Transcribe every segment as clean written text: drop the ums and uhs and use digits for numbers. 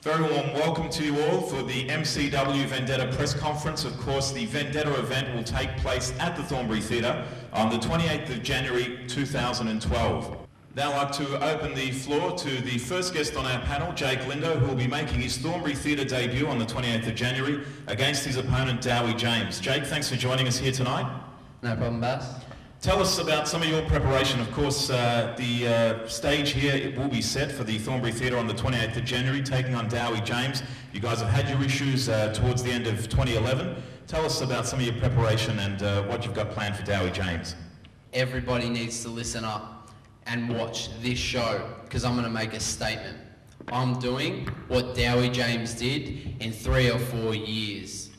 Very warm welcome to you all for the MCW Vendetta press conference. Of course, the Vendetta event will take place at the Thornbury Theatre on the 28th of January 2012. Now I'd like to open the floor to the first guest on our panel, Jake Lindo, who will be making his Thornbury Theatre debut on the 28th of January against his opponent, Dowie James. Jake, thanks for joining us here tonight. No problem, Bass. Tell us about some of your preparation. Of course, the stage here it will be set for the Thornbury Theatre on the 28th of January, taking on Dowie James. You guys have had your issues towards the end of 2011. Tell us about some of your preparation and what you've got planned for Dowie James. Everybody needs to listen up and watch this show, because I'm going to make a statement. I'm doing what Dowie James did in 3 or 4 years.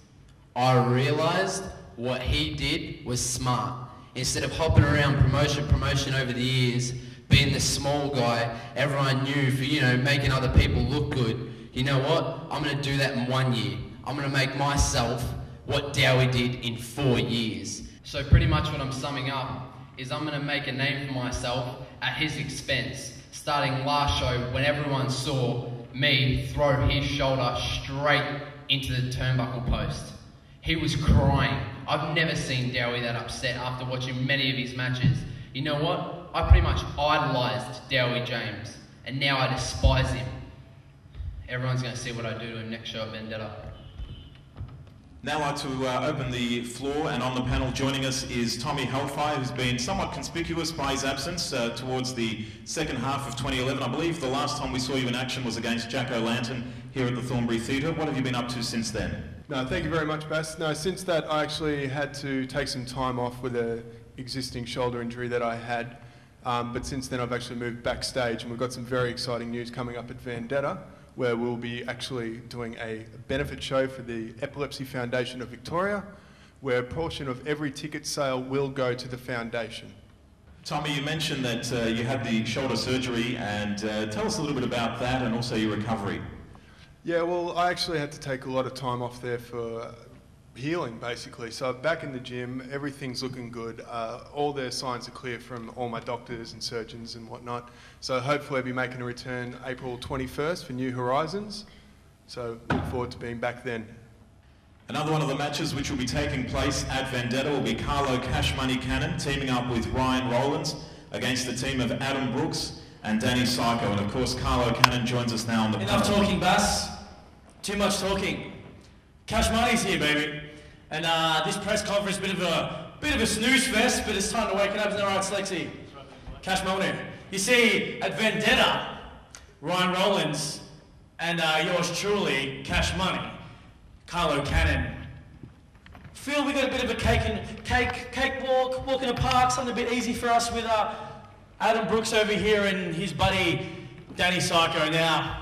I realised what he did was smart. Instead of hopping around promotion over the years, being the small guy everyone knew for, making other people look good, you know what? I'm going to do that in 1 year. I'm going to make myself what Dowie did in 4 years. So pretty much what I'm summing up is I'm going to make a name for myself at his expense, starting last show when everyone saw me throw his shoulder straight into the turnbuckle post. He was crying. I've never seen Dowie that upset after watching many of his matches. You know what? I pretty much idolised Dowie James, and now I despise him. Everyone's going to see what I do to him next show at Vendetta. Now I'd like to open the floor, and on the panel joining us is Tommy Hellfire, who's been somewhat conspicuous by his absence towards the second half of 2011. I believe the last time we saw you in action was against Jack O'Lantern here at the Thornbury Theatre. What have you been up to since then? No, thank you very much, Bass. No, since that I actually had to take some time off with an existing shoulder injury that I had. But since then I've actually moved backstage, and we've got some very exciting news coming up at Vendetta, where we'll be actually doing a benefit show for the Epilepsy Foundation of Victoria, where a portion of every ticket sale will go to the foundation. Tommy, you mentioned that you had the shoulder surgery, and tell us a little bit about that and also your recovery. Yeah, well, I actually had to take a lot of time off there for healing, basically. So back in the gym, everything's looking good. All their signs are clear from all my doctors and surgeons and whatnot. So hopefully I'll be making a return April 21st for New Horizons. So look forward to being back then. Another one of the matches which will be taking place at Vendetta will be Carlo Cash Money Cannon teaming up with Ryan Rowlands against the team of Adam Brooks and Danny Psycho. And of course, Carlo Cannon joins us now on the panel. Enough talking, Bass. Too much talking. Cash Money's here, baby. And this press conference, bit of a snooze fest, but it's time to wake it up, isn't that right, Slexy? Cash Money. You see, at Vendetta, Ryan Rowlands and yours truly, Cash Money, Carlo Cannon. Feel we got a bit of a cakewalk, walk in the park, something a bit easy for us with Adam Brooks over here and his buddy Danny Psycho. Now,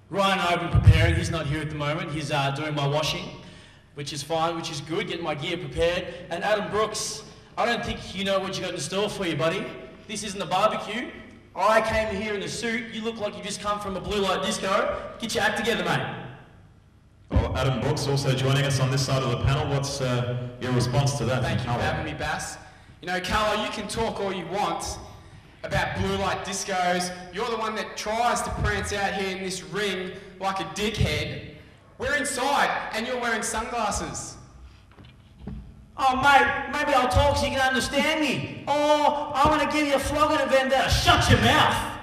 Ryan and I have been preparing. He's not here at the moment. He's doing my washing, which is fine, which is good, getting my gear prepared. And Adam Brooks, I don't think you know what you got in store for you, buddy. This isn't a barbecue. I came here in a suit. You look like you just come from a blue light disco. Get your act together, mate. Well, Adam Brooks also joining us on this side of the panel. What's your response to that? Thank you for having me, Bass. You know, Carlo, you can talk all you want about blue light discos. You're the one that tries to prance out here in this ring like a dickhead. We're inside, and you're wearing sunglasses. Oh, mate, maybe I'll talk so you can understand me. Oh, I'm going to give you a flogging at Vendetta. Shut your mouth.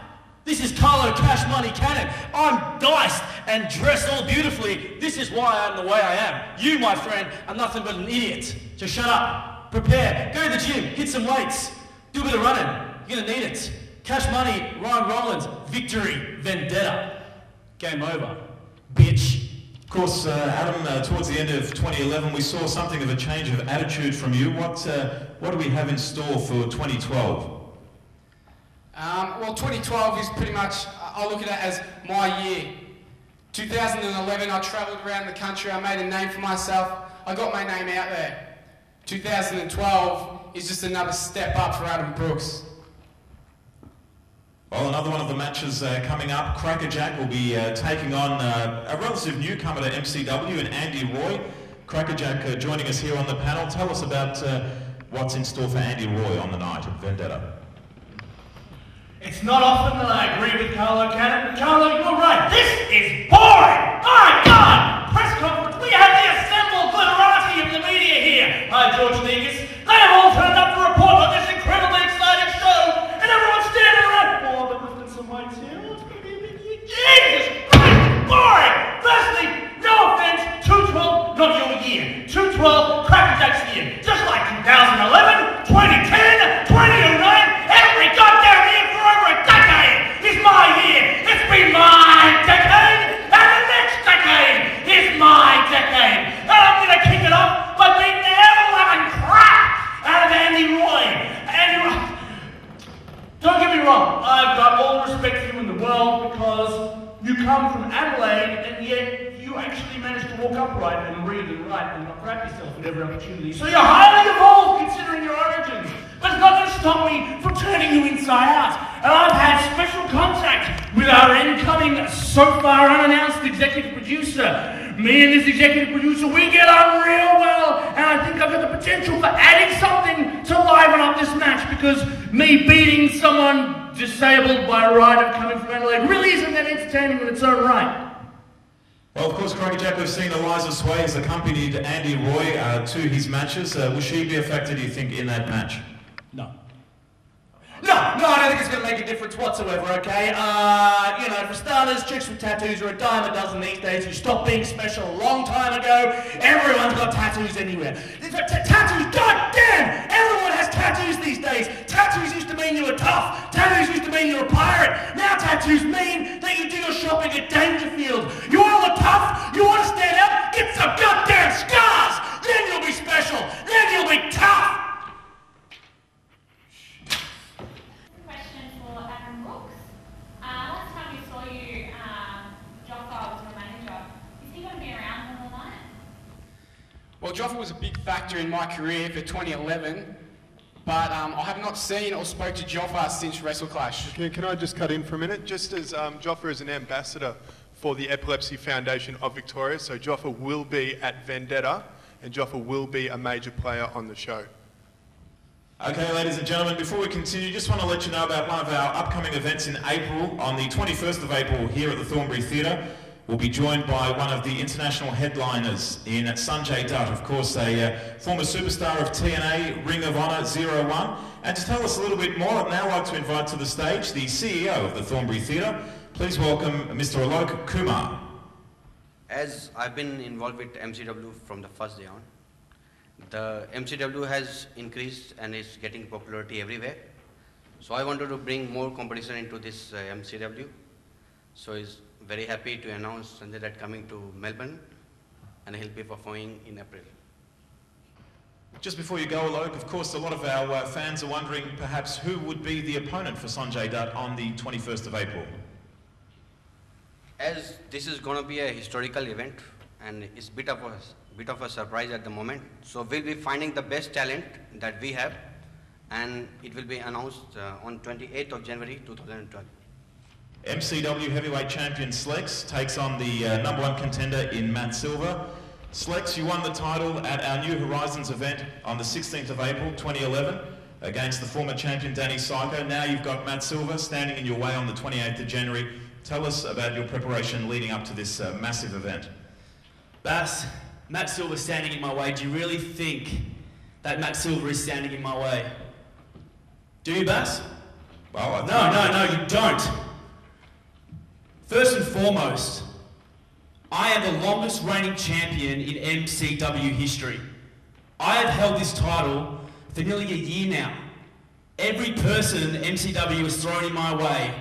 This is Carlo Cash Money Cannon. I'm diced and dressed all beautifully. This is why I'm the way I am. You, my friend, are nothing but an idiot. So shut up, prepare, go to the gym, hit some weights, do a bit of running. You're going to need it. Cash Money, Ryan Rowlands, victory, Vendetta. Game over, bitch. Of course, Adam, towards the end of 2011, we saw something of a change of attitude from you. What do we have in store for 2012? Well, 2012 is pretty much, I look at it as my year. 2011, I travelled around the country, I made a name for myself, I got my name out there. 2012 is just another step up for Adam Brooks. Well, another one of the matches coming up, KrackerJak will be taking on a relative newcomer to MCW, and Andy Roy. KrackerJak joining us here on the panel. Tell us about what's in store for Andy Roy on the night at Vendetta. It's not often that I agree with Carlo Cannon, but Carlo, you're right. This is You come from Adelaide, and yet you actually managed to walk upright and read and write and not crap yourself at every opportunity. So you're highly evolved considering your origins. But it's not going to stop me from turning you inside out. And I've had special contact with our incoming, so far unannounced executive producer. Me and this executive producer, we get on real well. And I think I've got the potential for adding something to liven up this match, because me beating someone disabled by right of coming from Adelaide really isn't that entertaining in its own right. Well, of course, KrackerJak, we've seen Eliza Sway has accompanied Andy Roy to his matches. Will she be a factor, do you think, in that match? No. No, I don't think it's going to make a difference whatsoever, okay? You know, for starters, chicks with tattoos are a dime a dozen these days. You stopped being special a long time ago. Everyone's got tattoos anywhere. Tattoos, goddamn! Everyone has tattoos these days. Tattoos used to mean you were tough. Tattoos used to mean you were a pirate. Now tattoos mean that you do your shopping at Dangerfield. You want to look tough? You want to stand out? Get some goddamn scars! Then you'll be special. Then you'll be tough. Last time we saw you, Joffa was your manager. Is he going to be around on the night? Well, Joffa was a big factor in my career for 2011, but I have not seen or spoke to Joffa since WrestleClash. Can I just cut in for a minute? Just as Joffa is an ambassador for the Epilepsy Foundation of Victoria, so Joffa will be at Vendetta, and Joffa will be a major player on the show. Okay, ladies and gentlemen, before we continue, just want to let you know about one of our upcoming events in April. On the 21st of April here at the Thornbury Theatre, we'll be joined by one of the international headliners in Sanjay Dutt, of course, a former superstar of TNA, Ring of Honor 01. And to tell us a little bit more, I'd now like to invite to the stage the CEO of the Thornbury Theatre. Please welcome Mr. Alok Kumar. As I've been involved with MCW from the first day on, the MCW has increased and is getting popularity everywhere. So I wanted to bring more competition into this MCW. So it's very happy to announce Sanjay Dutt coming to Melbourne, and he'll be performing in April. Just before you go, Alok, of course, a lot of our fans are wondering perhaps who would be the opponent for Sanjay Dutt on the 21st of April. As this is going to be a historical event, and it's a bit of a surprise at the moment. So we'll be finding the best talent that we have, and it will be announced on 28th of January 2012. MCW Heavyweight Champion Slex takes on the #1 contender in Matt Silva. Slex, you won the title at our New Horizons event on the 16th of April 2011 against the former champion Danny Psycho. Now you've got Matt Silva standing in your way on the 28th of January. Tell us about your preparation leading up to this massive event. Bass, Matt Silva standing in my way. Do you really think that Matt Silva is standing in my way? Do you, Bass? Well, No, you don't. First and foremost, I am the longest reigning champion in MCW history. I have held this title for nearly a year now. Every person MCW has thrown in my way,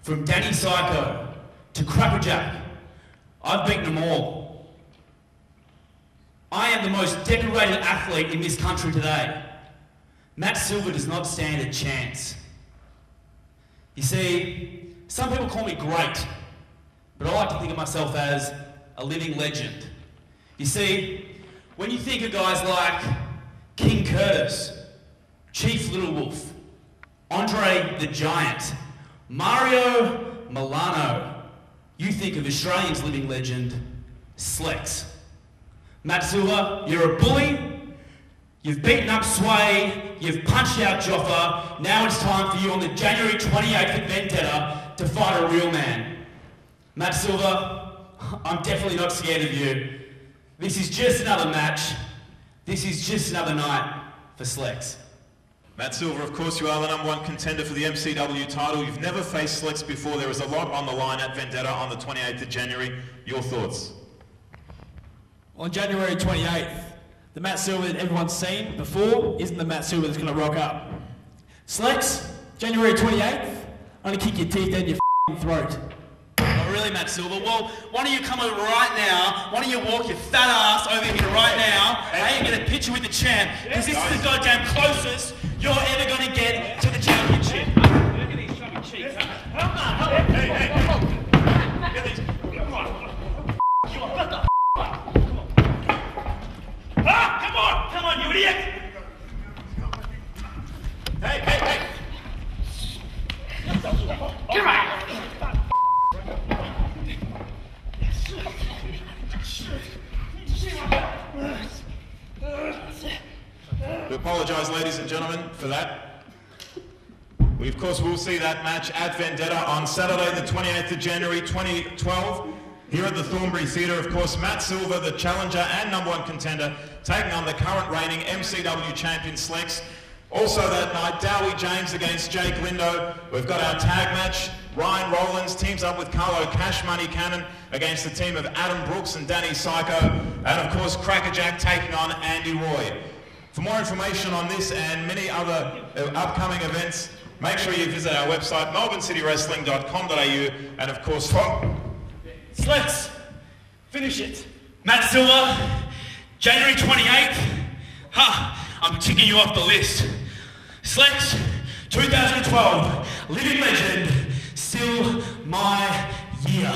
from Danny Psycho to KrackerJak, I've beaten them all. I am the most decorated athlete in this country today. Matt Silva does not stand a chance. You see, some people call me great, but I like to think of myself as a living legend. You see, when you think of guys like King Curtis, Chief Little Wolf, Andre the Giant, Mario Milano, you think of Australia's living legend, Slex. Matt Silva, you're a bully, you've beaten up Sway, you've punched out Joffa, now it's time for you on the January 28th at Vendetta to fight a real man. Matt Silva, I'm definitely not scared of you. This is just another match. This is just another night for Slex. Matt Silva, of course, you are the #1 contender for the MCW title. You've never faced Slex before. There is a lot on the line at Vendetta on the 28th of January. Your thoughts? On January 28th, the Matt Silva that everyone's seen before isn't the Matt Silva that's going to rock up. Slex, January 28th, I'm going to kick your teeth down your throat. Oh, really, Matt Silva? Well, why don't you come over right now? Why don't you walk your fat ass over here right now? I ain't get a picture with the champ, because this is the goddamn closest you're ever going to get to the championship. Look at these chubby cheeks, huh? Hey, get the We apologise, ladies and gentlemen, for that. We, of course, will see that match at Vendetta on Saturday, the 28th of January, 2012. Here at the Thornbury Theatre, of course, Matt Silva, the challenger and #1 contender, taking on the current reigning MCW Champion Slex. Also that night, Dowie James against Jake Lindo. We've got our tag match. Ryan Rowlands teams up with Carlo Cannon against the team of Adam Brooks and Danny Psycho. And of course, CrackerJak taking on Andy Roy. For more information on this and many other upcoming events, make sure you visit our website, melbournecitywrestling.com.au, and of course, Slex, finish it. Matt Silva, January 28th. I'm ticking you off the list. Slex, 2012, living legend, still my year.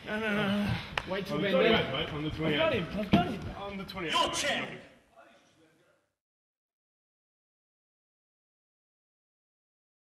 No. Wait till Vendetta. On the 28th. I've got him. On the 28th. Your champ.